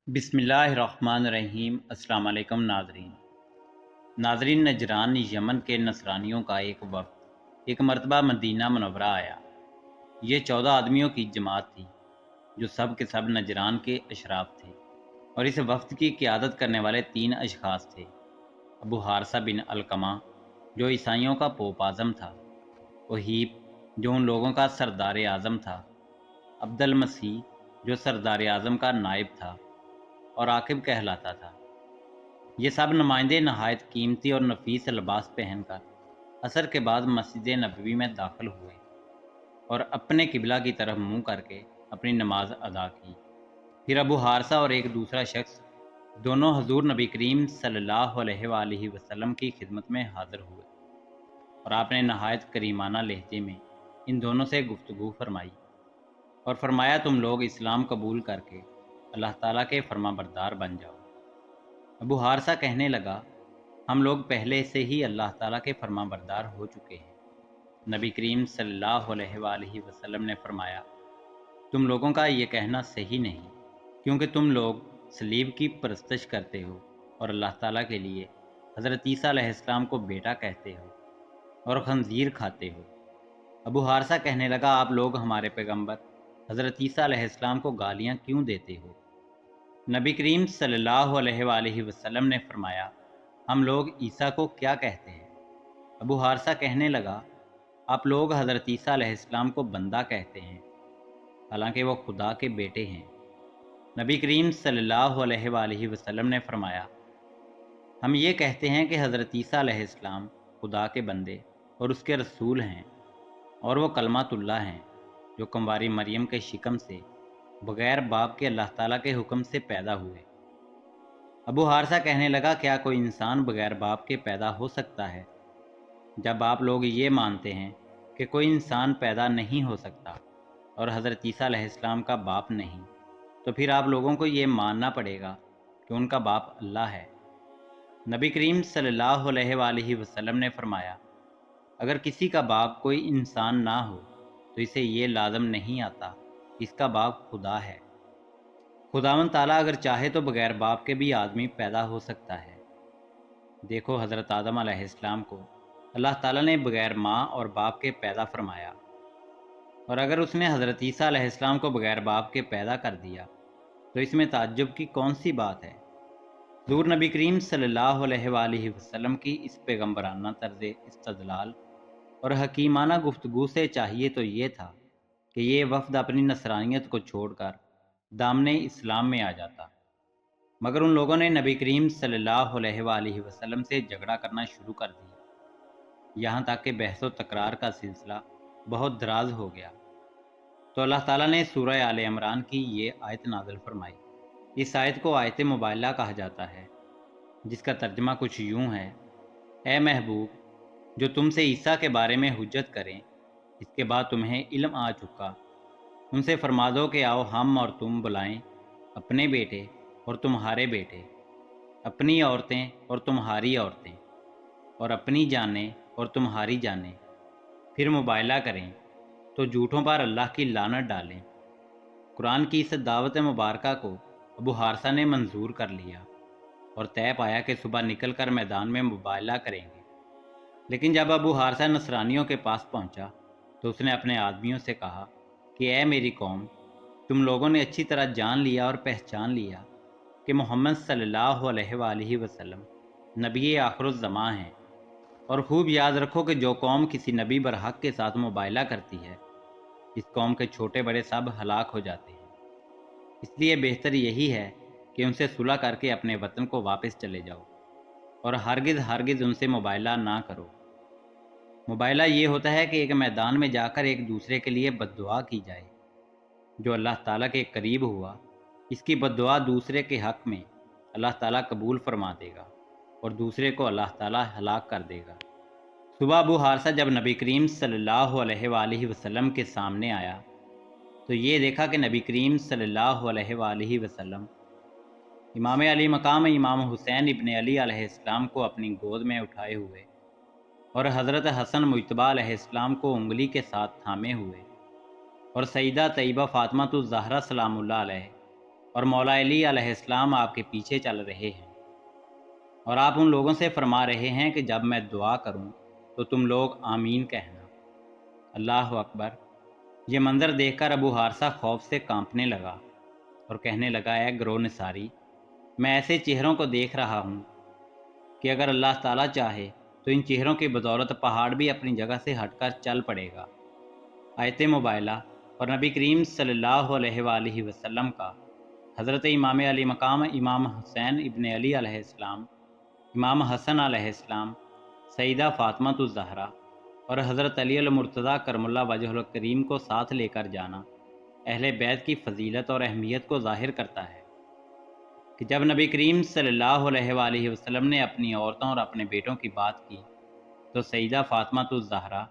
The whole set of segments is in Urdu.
بسم اللہ الرحمن الرحیم۔ السلام علیکم ناظرین، نجران یمن کے نصرانیوں کا ایک وفد ایک مرتبہ مدینہ منورہ آیا۔ یہ 14 آدمیوں کی جماعت تھی جو سب کے سب نجران کے اشراف تھے، اور اس وفد کی قیادت کرنے والے 3 اشخاص تھے: ابو حارثہ بن علقمہ جو عیسائیوں کا پوپ اعظم تھا، وہیب جو ان لوگوں کا سردار اعظم تھا، عبد المسیح جو سردار اعظم کا نائب تھا اور عاقب کہلاتا تھا۔ یہ سب نمائندے نہایت قیمتی اور نفیس لباس پہن کر عصر کے بعد مسجد نبوی میں داخل ہوئے اور اپنے قبلہ کی طرف منہ کر کے اپنی نماز ادا کی۔ پھر ابو حارثہ اور ایک دوسرا شخص دونوں حضور نبی کریم صلی اللہ علیہ وآلہ وسلم کی خدمت میں حاضر ہوئے، اور آپ نے نہایت کریمانہ لہجے میں ان دونوں سے گفتگو فرمائی اور فرمایا، تم لوگ اسلام قبول کر کے اللہ تعالیٰ کے فرما بردار بن جاؤ۔ ابو حارثہ کہنے لگا، ہم لوگ پہلے سے ہی اللہ تعالیٰ کے فرما بردار ہو چکے ہیں۔ نبی کریم صلی اللہ علیہ وآلہ وسلم نے فرمایا، تم لوگوں کا یہ کہنا صحیح نہیں، کیونکہ تم لوگ صلیب کی پرستش کرتے ہو اور اللہ تعالیٰ کے لیے حضرت عیسیٰ علیہ السلام کو بیٹا کہتے ہو اور خنزیر کھاتے ہو۔ ابو حارثہ کہنے لگا، آپ لوگ ہمارے پیغمبر حضرت عیسیٰ علیہ السلام کو گالیاں کیوں دیتے ہو؟ نبی کریم صلی اللہ علیہ وآلہ وسلم نے فرمایا، ہم لوگ عیسیٰ کو کیا کہتے ہیں؟ ابو حارثہ کہنے لگا، آپ لوگ حضرت عیسیٰ علیہ السلام کو بندہ کہتے ہیں، حالانکہ وہ خدا کے بیٹے ہیں۔ نبی کریم صلی اللہ علیہ وآلہ وسلم نے فرمایا، ہم یہ کہتے ہیں کہ حضرت عیسیٰ علیہ السلام خدا کے بندے اور اس کے رسول ہیں، اور وہ کلمۃ اللہ ہیں جو کنواری مریم کے شکم سے بغیر باپ کے اللہ تعالیٰ کے حکم سے پیدا ہوئے۔ ابو حارثہ کہنے لگا، کیا کوئی انسان بغیر باپ کے پیدا ہو سکتا ہے؟ جب آپ لوگ یہ مانتے ہیں کہ کوئی انسان پیدا نہیں ہو سکتا اور حضرت عیسیٰ علیہ السلام کا باپ نہیں، تو پھر آپ لوگوں کو یہ ماننا پڑے گا کہ ان کا باپ اللہ ہے۔ نبی کریم صلی اللہ علیہ وآلہ وسلم نے فرمایا، اگر کسی کا باپ کوئی انسان نہ ہو تو اسے یہ لازم نہیں آتا کہ اس کا باپ خدا ہے۔ خداوند تعالیٰ اگر چاہے تو بغیر باپ کے بھی آدمی پیدا ہو سکتا ہے۔ دیکھو، حضرت آدم علیہ السلام کو اللہ تعالیٰ نے بغیر ماں اور باپ کے پیدا فرمایا، اور اگر اس نے حضرت عیسیٰ علیہ السلام کو بغیر باپ کے پیدا کر دیا تو اس میں تعجب کی کون سی بات ہے؟ حضور نبی کریم صلی اللہ علیہ وآلہ وسلم کی اس پیغمبرانہ طرز استدلال اور حکیمانہ گفتگو سے چاہیے تو یہ تھا کہ یہ وفد اپنی نصرانیت کو چھوڑ کر دامن اسلام میں آ جاتا، مگر ان لوگوں نے نبی کریم صلی اللہ علیہ وآلہ وسلم سے جھگڑا کرنا شروع کر دیا، یہاں تک کہ بحث و تکرار کا سلسلہ بہت دراز ہو گیا۔ تو اللہ تعالیٰ نے سورہ آل عمران کی یہ آیت نازل فرمائی۔ اس آیت کو آیت مباللہ کہا جاتا ہے، جس کا ترجمہ کچھ یوں ہے: اے محبوب، جو تم سے عیسیٰ کے بارے میں حجت کریں اس کے بعد تمہیں علم آ چکا، ان سے فرما دو کہ آؤ ہم اور تم بلائیں اپنے بیٹے اور تمہارے بیٹے، اپنی عورتیں اور تمہاری عورتیں، اور اپنی جانیں اور تمہاری جانیں، پھر مباہلہ کریں تو جھوٹوں پر اللہ کی لعنت ڈالیں۔ قرآن کی اس دعوت مبارکہ کو ابو حارثہ نے منظور کر لیا اور طے پایا کہ صبح نکل کر میدان میں مباہلہ کریں گے۔ لیکن جب ابو حارثہ نصرانیوں کے پاس پہنچا تو اس نے اپنے آدمیوں سے کہا کہ اے میری قوم، تم لوگوں نے اچھی طرح جان لیا اور پہچان لیا کہ محمد صلی اللہ علیہ وآلہ وسلم نبی آخر الزماں ہیں، اور خوب یاد رکھو کہ جو قوم کسی نبی برحق کے ساتھ مباہلہ کرتی ہے، اس قوم کے چھوٹے بڑے سب ہلاک ہو جاتے ہیں۔ اس لیے بہتر یہی ہے کہ ان سے صلح کر کے اپنے وطن کو واپس چلے جاؤ، اور ہرگز ہرگز ان سے مباہلہ نہ کرو۔ مباہلہ یہ ہوتا ہے کہ ایک میدان میں جا کر ایک دوسرے کے لیے بد دعا کی جائے۔ جو اللہ تعالیٰ کے قریب ہوا، اس کی بد دعا دوسرے کے حق میں اللہ تعالیٰ قبول فرما دے گا اور دوسرے کو اللہ تعالیٰ ہلاک کر دے گا۔ صبح ابو حارثہ جب نبی کریم صلی اللہ علیہ وآلہ وسلم کے سامنے آیا تو یہ دیکھا کہ نبی کریم صلی اللہ علیہ وآلہ وسلم امام علی مقام امام حسین ابن علی علیہ السلام کو اپنی گود میں اٹھائے ہوئے اور حضرت حسن مجتبیٰ علیہ السلام کو انگلی کے ساتھ تھامے ہوئے، اور سیدہ طیبہ فاطمہ الزہرا سلام اللہ علیہ اور مولا علی علیہ السلام آپ کے پیچھے چل رہے ہیں، اور آپ ان لوگوں سے فرما رہے ہیں کہ جب میں دعا کروں تو تم لوگ آمین کہنا۔ اللہ اکبر۔ یہ منظر دیکھ کر ابو حارثہ خوف سے کانپنے لگا اور کہنے لگا، اے گروہ نثاری، میں ایسے چہروں کو دیکھ رہا ہوں کہ اگر اللہ تعالیٰ چاہے تو ان چہروں کی بدولت پہاڑ بھی اپنی جگہ سے ہٹ کر چل پڑے گا۔ آیت مبائلہ اور نبی کریم صلی اللہ علیہ وآلہ وسلم کا حضرت امام علی مقام امام حسین ابن علی علیہ السلام، امام حسن علیہ السلام، سیدہ فاطمہ الزہرا اور حضرت علی المرتضیٰ کرم اللہ وجہ الکریم کو ساتھ لے کر جانا اہل بیت کی فضیلت اور اہمیت کو ظاہر کرتا ہے کہ جب نبی کریم صلی اللہ علیہ وآلہ وسلم نے اپنی عورتوں اور اپنے بیٹوں کی بات کی تو سیدہ فاطمہ الزہرا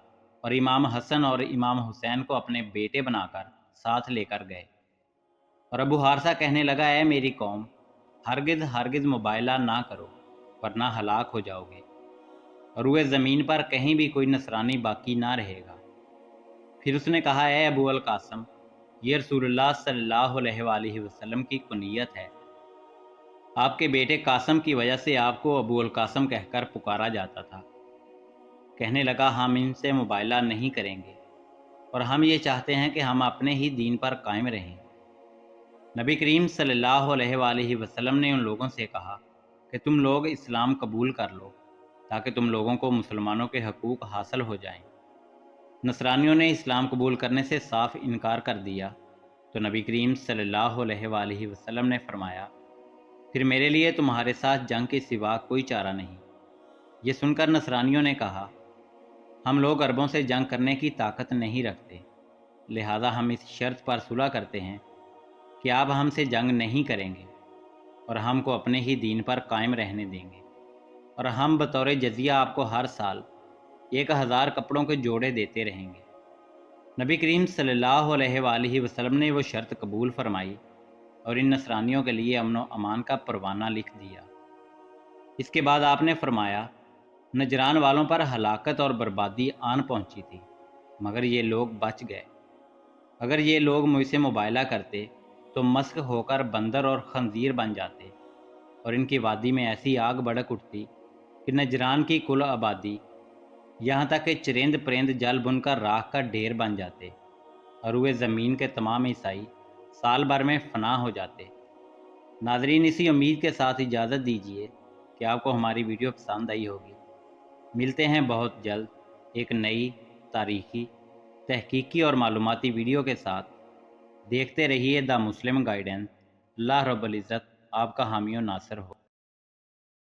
اور امام حسن اور امام حسین کو اپنے بیٹے بنا کر ساتھ لے کر گئے۔ اور ابو حارثہ کہنے لگا، اے میری قوم، ہرگز ہرگز مبائلہ نہ کرو ورنہ ہلاک ہو جاؤ گے، اور روئے زمین پر کہیں بھی کوئی نصرانی باقی نہ رہے گا۔ پھر اس نے کہا، اے ابو القاسم، یہ رسول اللہ صلی اللہ علیہ وآلہ وسلم کی کنیت ہے، آپ کے بیٹے قاسم کی وجہ سے آپ کو ابو القاسم کہہ کر پکارا جاتا تھا۔ کہنے لگا، ہم ان سے مبائلہ نہیں کریں گے، اور ہم یہ چاہتے ہیں کہ ہم اپنے ہی دین پر قائم رہیں۔ نبی کریم صلی اللہ علیہ وآلہ وسلم نے ان لوگوں سے کہا کہ تم لوگ اسلام قبول کر لو تاکہ تم لوگوں کو مسلمانوں کے حقوق حاصل ہو جائیں۔ نصرانیوں نے اسلام قبول کرنے سے صاف انکار کر دیا تو نبی کریم صلی اللہ علیہ وآلہ وسلم نے فرمایا، پھر میرے لیے تمہارے ساتھ جنگ کے سوا کوئی چارہ نہیں۔ یہ سن کر نصرانیوں نے کہا، ہم لوگ عربوں سے جنگ کرنے کی طاقت نہیں رکھتے، لہذا ہم اس شرط پر صلح کرتے ہیں کہ آپ ہم سے جنگ نہیں کریں گے اور ہم کو اپنے ہی دین پر قائم رہنے دیں گے، اور ہم بطور جزیہ آپ کو ہر سال 1000 کپڑوں کے جوڑے دیتے رہیں گے۔ نبی کریم صلی اللہ علیہ وآلہ وسلم نے وہ شرط قبول فرمائی اور ان نصرانیوں کے لیے امن و امان کا پروانہ لکھ دیا۔ اس کے بعد آپ نے فرمایا، نجران والوں پر ہلاکت اور بربادی آن پہنچی تھی مگر یہ لوگ بچ گئے۔ اگر یہ لوگ مجھ سے مبائلہ کرتے تو مسخ ہو کر بندر اور خنزیر بن جاتے، اور ان کی وادی میں ایسی آگ بھڑک اٹھتی کہ نجران کی کل آبادی یہاں تک کہ چرند پرند جل بن کر راکھ کا ڈھیر بن جاتے، اور روئے زمین کے تمام عیسائی سال بھر میں فنا ہو جاتے۔ ناظرین، اسی امید کے ساتھ اجازت دیجیے کہ آپ کو ہماری ویڈیو پسند آئی ہوگی۔ ملتے ہیں بہت جلد ایک نئی تاریخی، تحقیقی اور معلوماتی ویڈیو کے ساتھ۔ دیکھتے رہیے دا مسلم گائیڈنس۔ اللہ رب العزت آپ کا حامی و ناصر ہو۔